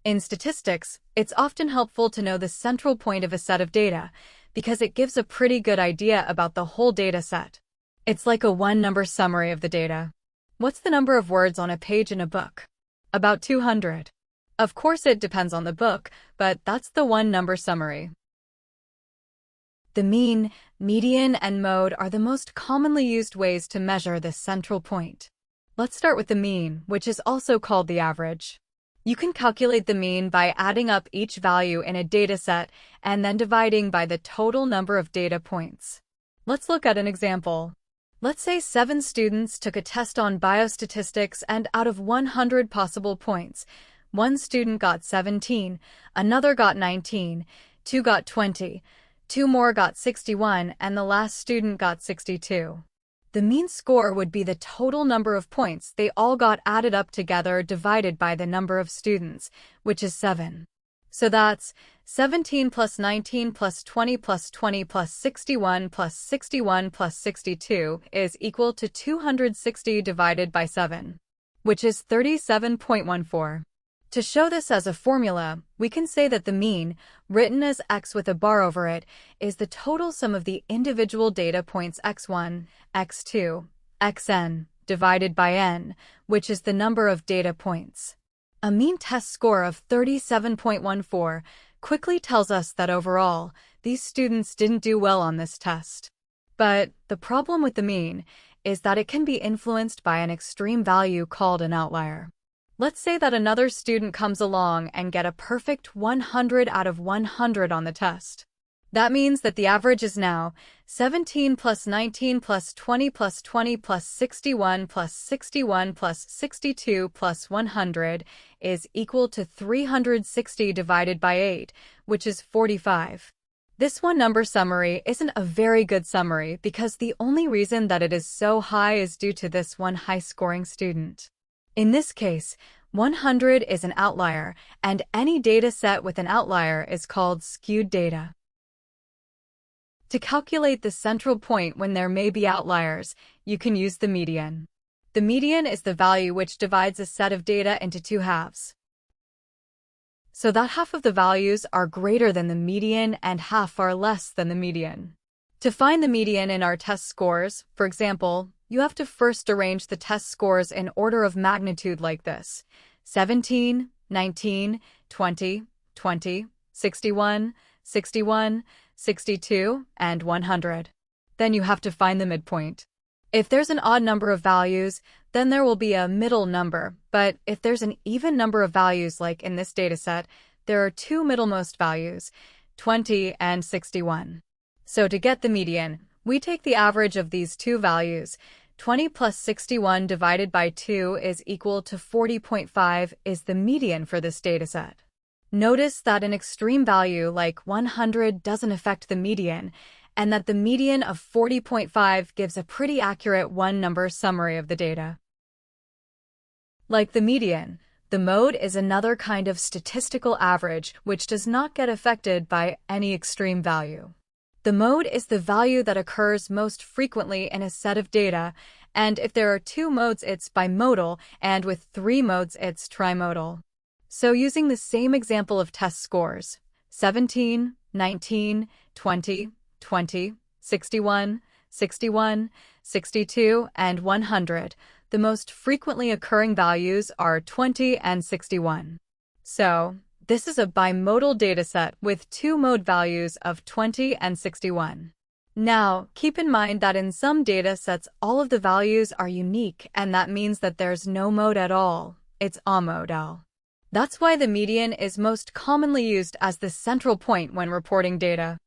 In statistics, it's often helpful to know the central point of a set of data because it gives a pretty good idea about the whole data set. It's like a one-number summary of the data. What's the number of words on a page in a book? About 200. Of course, it depends on the book, but that's the one-number summary. The mean, median, and mode are the most commonly used ways to measure this central point. Let's start with the mean, which is also called the average. You can calculate the mean by adding up each value in a dataset and then dividing by the total number of data points. Let's look at an example. Let's say 7 students took a test on biostatistics, and out of 100 possible points, one student got 17, another got 19, 2 got 20, 2 more got 61, and the last student got 62. The mean score would be the total number of points they all got added up together divided by the number of students, which is 7. So that's 17 plus 19 plus 20 plus 20 plus 61 plus 61 plus 62 is equal to 260 divided by 7, which is 37.14. To show this as a formula, we can say that the mean, written as x with a bar over it, is the total sum of the individual data points x1, x2, xn, divided by n, which is the number of data points. A mean test score of 37.14 quickly tells us that overall, these students didn't do well on this test. But the problem with the mean is that it can be influenced by an extreme value called an outlier. Let's say that another student comes along and get a perfect 100 out of 100 on the test. That means that the average is now 17 plus 19 plus 20 plus 20 plus 61 plus 61 plus 62 plus 100 is equal to 360 divided by 8, which is 45. This one-number summary isn't a very good summary because the only reason that it is so high is due to this one high-scoring student. In this case, 100 is an outlier, and any data set with an outlier is called skewed data. To calculate the central point when there may be outliers, you can use the median. The median is the value which divides a set of data into two halves. So that half of the values are greater than the median and half are less than the median. To find the median in our test scores, for example, you have to first arrange the test scores in order of magnitude like this: 17, 19, 20, 20, 61, 61, 62, and 100. Then you have to find the midpoint. If there's an odd number of values, then there will be a middle number, but if there's an even number of values like in this dataset, there are two middlemost values, 20 and 61. So to get the median, we take the average of these two values. 20 plus 61 divided by 2 is equal to 40.5 is the median for this dataset. Notice that an extreme value like 100 doesn't affect the median, and that the median of 40.5 gives a pretty accurate one-number summary of the data. Like the median, the mode is another kind of statistical average which does not get affected by any extreme value. The mode is the value that occurs most frequently in a set of data, and if there are 2 modes it's bimodal, and with 3 modes it's trimodal. So using the same example of test scores, 17, 19, 20, 20, 61, 61, 62, and 100, the most frequently occurring values are 20 and 61. So, this is a bimodal dataset with 2 mode values of 20 and 61. Now, keep in mind that in some datasets all of the values are unique, and that means that there's no mode at all. It's amodal. That's why the median is most commonly used as the central point when reporting data.